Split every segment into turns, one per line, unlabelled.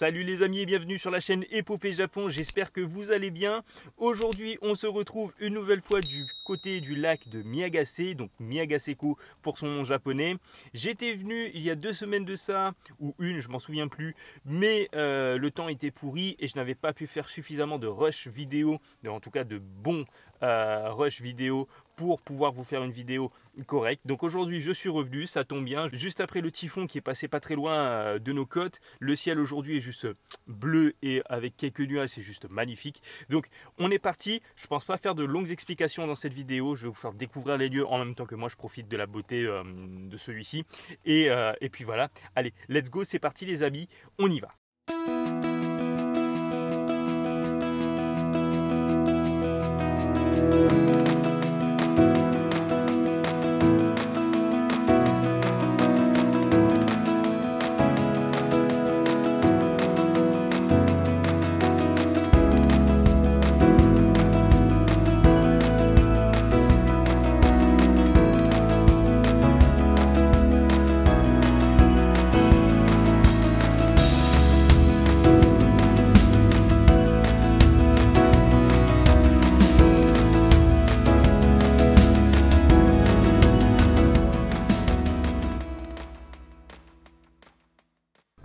Salut les amis et bienvenue sur la chaîne Épopée Japon, j'espère que vous allez bien. Aujourd'hui on se retrouve une nouvelle fois du côté du lac de Miyagase, donc Miyagase-ku pour son nom japonais. J'étais venu il y a 2 semaines de ça, ou une, je m'en souviens plus, mais le temps était pourri et je n'avais pas pu faire suffisamment de rush vidéo, en tout cas de bons rush vidéo pour pouvoir vous faire une vidéo correcte. Donc aujourd'hui je suis revenu, ça tombe bien, juste après le typhon qui est passé pas très loin de nos côtes. Le ciel aujourd'hui est juste bleu et avec quelques nuages, c'est juste magnifique. Donc on est parti, je pense pas faire de longues explications dans cette vidéo, je vais vous faire découvrir les lieux en même temps que moi je profite de la beauté de celui-ci. Et puis voilà, allez, let's go, c'est parti les amis, on y va.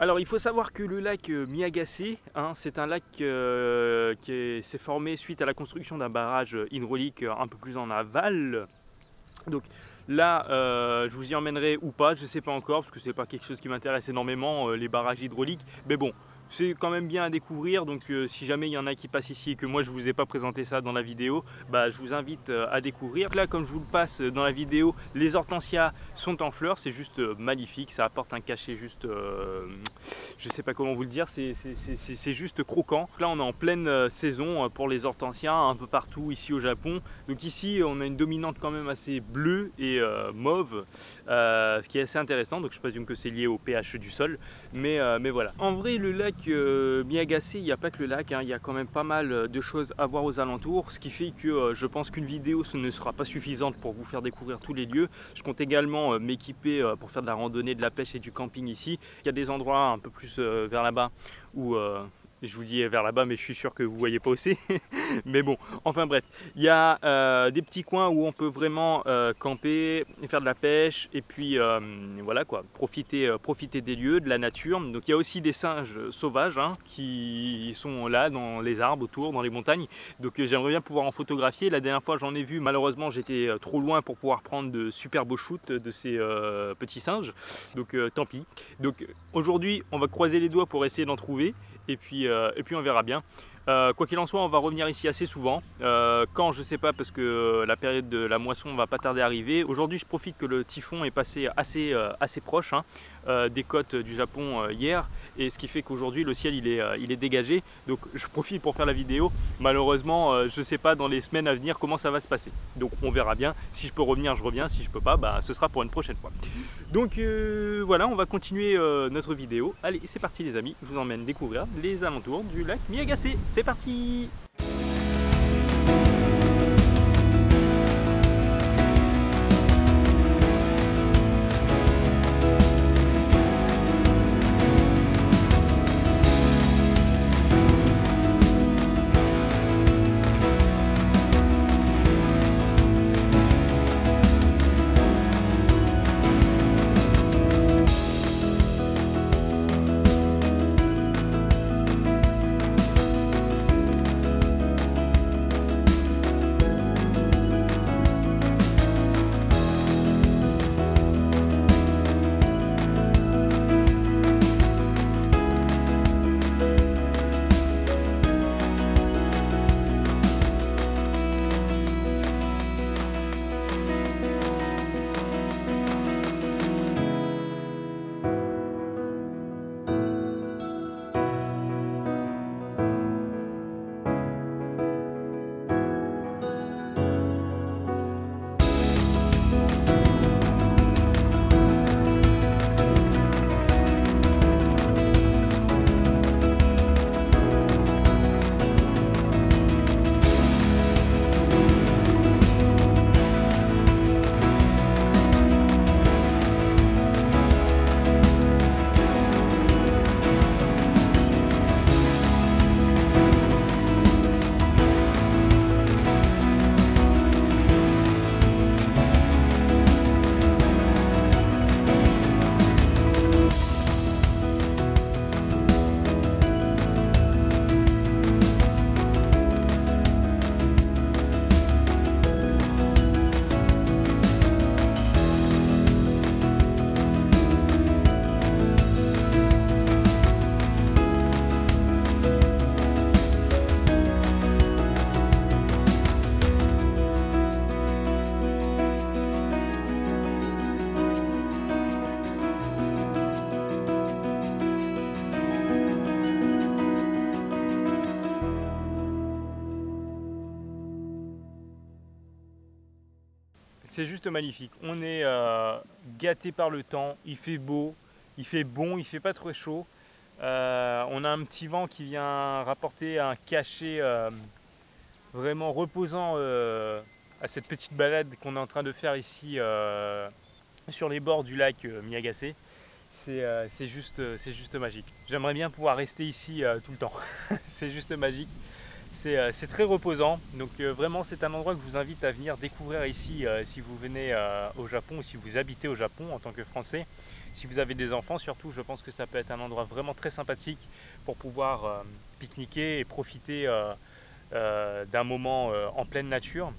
Alors il faut savoir que le lac Miyagase, c'est un lac qui s'est formé suite à la construction d'un barrage hydraulique un peu plus en aval. Donc là, je vous y emmènerai ou pas, je ne sais pas encore, parce que ce n'est pas quelque chose qui m'intéresse énormément, les barrages hydrauliques. Mais bon, c'est quand même bien à découvrir, donc si jamais il y en a qui passent ici et que moi je ne vous ai pas présenté ça dans la vidéo, je vous invite à découvrir. Là, comme je vous le passe dans la vidéo, les hortensias sont en fleurs, c'est juste magnifique, ça apporte un cachet juste, je ne sais pas comment vous le dire, c'est juste croquant. Là on est en pleine saison pour les hortensias un peu partout ici au Japon. Donc ici on a une dominante quand même assez bleue et mauve, ce qui est assez intéressant, donc je présume que c'est lié au pH du sol, mais voilà. En vrai le lac Miyagase, il n'y a pas que le lac, il y a quand même pas mal de choses à voir aux alentours, ce qui fait que je pense qu'une vidéo ce ne sera pas suffisante pour vous faire découvrir tous les lieux. Je compte également m'équiper pour faire de la randonnée, de la pêche et du camping ici. Il y a des endroits un peu plus vers là-bas où je vous dis vers là-bas, mais je suis sûr que vous ne voyez pas aussi. Mais bon, enfin bref, il y a des petits coins où on peut vraiment camper, faire de la pêche et puis voilà quoi, profiter des lieux, de la nature. Donc il y a aussi des singes sauvages qui sont là dans les arbres autour, dans les montagnes. Donc j'aimerais bien pouvoir en photographier. La dernière fois j'en ai vu, malheureusement j'étais trop loin pour pouvoir prendre de super beaux shoots de ces petits singes. Donc tant pis. Donc aujourd'hui on va croiser les doigts pour essayer d'en trouver. Et puis on verra bien. Quoi qu'il en soit, on va revenir ici assez souvent. Quand, je ne sais pas, parce que la période de la moisson va pas tarder à arriver. Aujourd'hui, je profite que le typhon est passé assez proche des côtes du Japon hier. Et ce qui fait qu'aujourd'hui, le ciel il est dégagé. Donc, je profite pour faire la vidéo. Malheureusement, je ne sais pas dans les semaines à venir comment ça va se passer. Donc, on verra bien. Si je peux revenir, je reviens. Si je peux pas, ce sera pour une prochaine fois. Donc, voilà, on va continuer notre vidéo. Allez, c'est parti les amis. Je vous emmène découvrir les alentours du lac Miyagase. C'est parti! C'est juste magnifique. On est gâté par le temps, il fait beau, il fait bon, il fait pas trop chaud. On a un petit vent qui vient rapporter un cachet vraiment reposant à cette petite balade qu'on est en train de faire ici sur les bords du lac Miyagase. C'est juste magique. J'aimerais bien pouvoir rester ici tout le temps. C'est juste magique. C'est très reposant. Donc vraiment c'est un endroit que je vous invite à venir découvrir ici si vous venez au Japon ou si vous habitez au Japon en tant que Français. Si vous avez des enfants surtout, je pense que ça peut être un endroit vraiment très sympathique pour pouvoir pique-niquer et profiter d'un moment en pleine nature.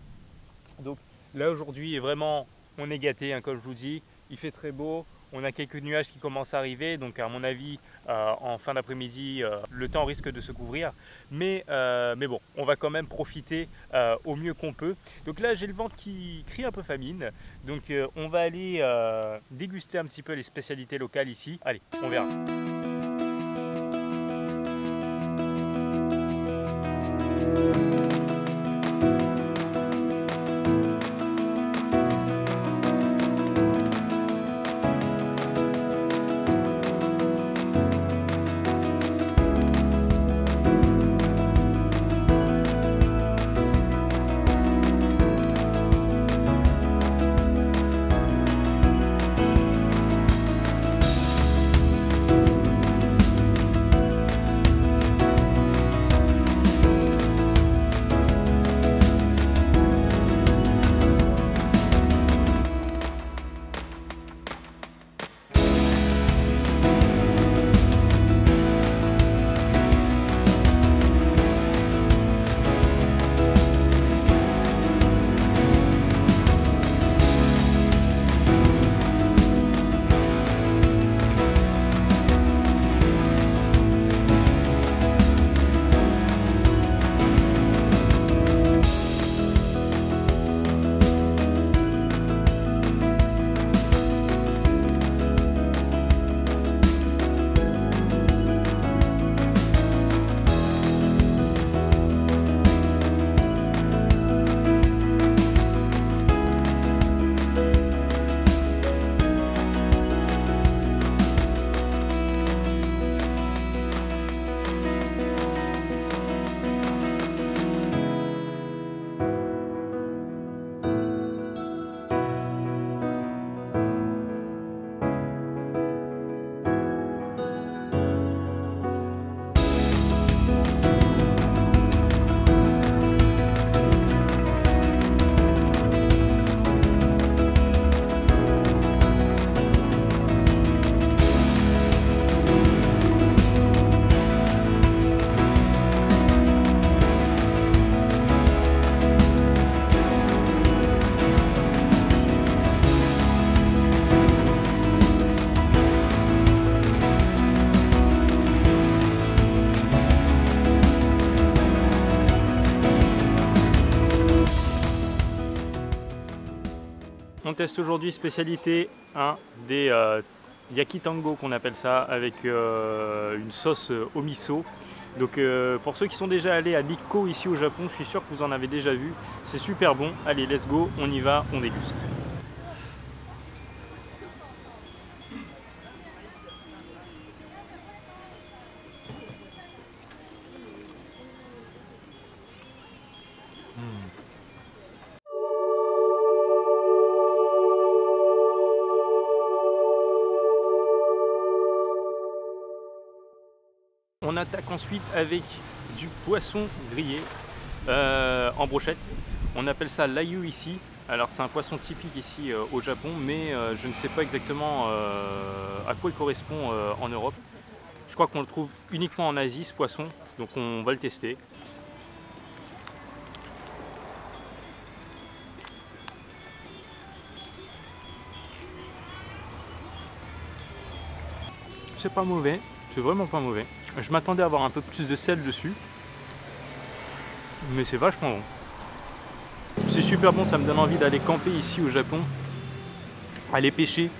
Donc là aujourd'hui vraiment on est gâté, hein, comme je vous dis, il fait très beau. On a quelques nuages qui commencent à arriver, donc à mon avis, en fin d'après-midi, le temps risque de se couvrir. Mais bon, on va quand même profiter au mieux qu'on peut. Donc là, j'ai le ventre qui crie un peu famine. Donc on va aller déguster un petit peu les spécialités locales ici. Allez, on verra. On teste aujourd'hui spécialité des yakitango qu'on appelle ça, avec une sauce au miso. Donc pour ceux qui sont déjà allés à Nikko ici au Japon, je suis sûr que vous en avez déjà vu. C'est super bon. Allez, let's go, on y va, on déguste. On attaque ensuite avec du poisson grillé en brochette. On appelle ça l'ayu ici. Alors c'est un poisson typique ici au Japon, mais je ne sais pas exactement à quoi il correspond en Europe. Je crois qu'on le trouve uniquement en Asie ce poisson, donc on va le tester. C'est pas mauvais, c'est vraiment pas mauvais. Je m'attendais à avoir un peu plus de sel dessus, mais c'est vachement bon. C'est super bon, ça me donne envie d'aller camper ici au Japon, aller pêcher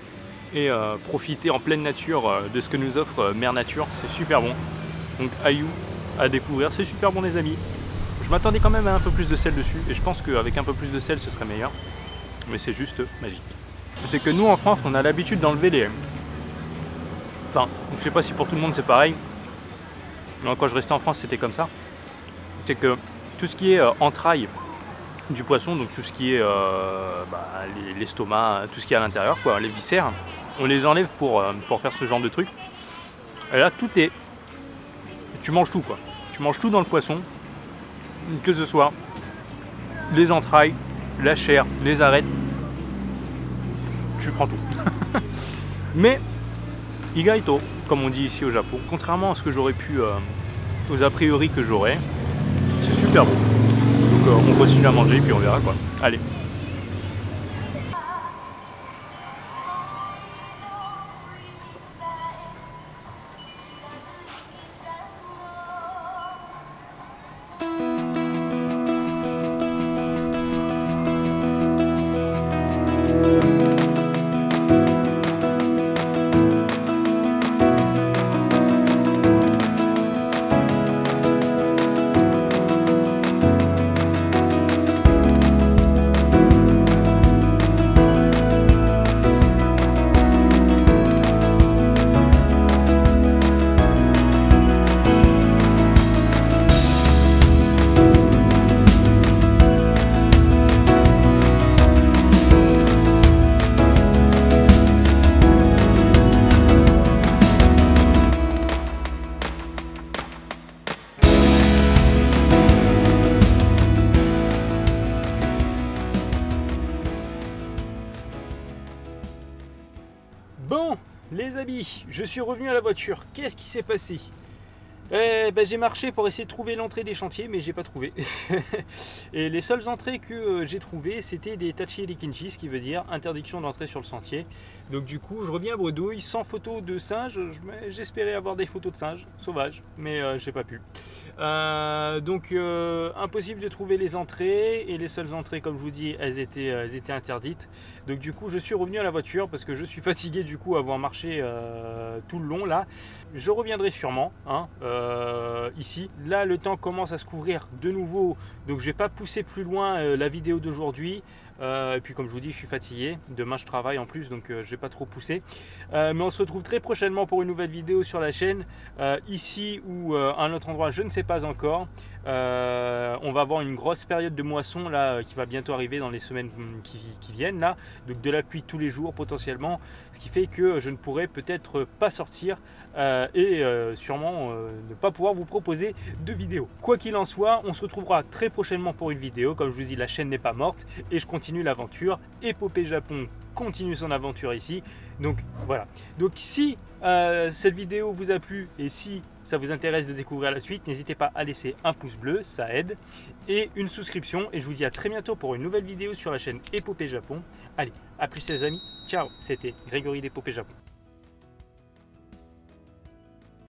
et profiter en pleine nature de ce que nous offre Mère Nature. C'est super bon. Donc ayu à découvrir, c'est super bon les amis. Je m'attendais quand même à un peu plus de sel dessus et je pense qu'avec un peu plus de sel ce serait meilleur. mais c'est juste magique. C'est que nous en France, on a l'habitude d'enlever les... Enfin, je sais pas si pour tout le monde c'est pareil. Non, quand je restais en France, c'était comme ça. C'est que tout ce qui est entrailles du poisson, donc tout ce qui est l'estomac, tout ce qui est à l'intérieur, quoi, les viscères, on les enlève pour faire ce genre de truc. Et là, tout est... Tu manges tout, quoi. Tu manges tout dans le poisson, que ce soit les entrailles, la chair, les arêtes, tu prends tout. Mais, igaito, comme on dit ici au Japon, contrairement à ce que j'aurais pu, aux a priori que j'aurais, c'est super bon. Donc on continue à manger et puis on verra quoi. Allez. Bon, les amis, je suis revenu à la voiture. Qu'est-ce qui s'est passé? J'ai marché pour essayer de trouver l'entrée des chantiers, mais j'ai pas trouvé. Et les seules entrées que j'ai trouvées, c'était des tachi rikinchi, ce qui veut dire interdiction d'entrer sur le sentier. Donc du coup, je reviens à bredouille, sans photos de singes. J'espérais avoir des photos de singes sauvages, mais j'ai pas pu. Impossible de trouver les entrées, et les seules entrées, comme je vous dis, elles étaient interdites. Donc du coup, je suis revenu à la voiture parce que je suis fatigué du coup avoir marché tout le long là. Je reviendrai sûrement ici. Là, le temps commence à se couvrir de nouveau, donc je vais pas pousser plus loin la vidéo d'aujourd'hui. Et puis comme je vous dis, je suis fatigué. Demain, je travaille en plus, donc je vais pas trop pousser. Mais on se retrouve très prochainement pour une nouvelle vidéo sur la chaîne, ici ou à un autre endroit, je ne sais pas encore. On va avoir une grosse période de moisson là qui va bientôt arriver dans les semaines qui viennent là, donc de la pluie tous les jours potentiellement, ce qui fait que je ne pourrai peut-être pas sortir et sûrement ne pas pouvoir vous proposer de vidéo. Quoi qu'il en soit, on se retrouvera très prochainement pour une vidéo. Comme je vous dis, la chaîne n'est pas morte et je continue l'aventure. Épopée Japon continue son aventure ici. Donc voilà. Donc si cette vidéo vous a plu et si ça vous intéresse de découvrir la suite, n'hésitez pas à laisser un pouce bleu, ça aide, et une souscription. Et je vous dis à très bientôt pour une nouvelle vidéo sur la chaîne Épopée Japon. Allez, à plus les amis, ciao, c'était Grégory d'Épopée Japon.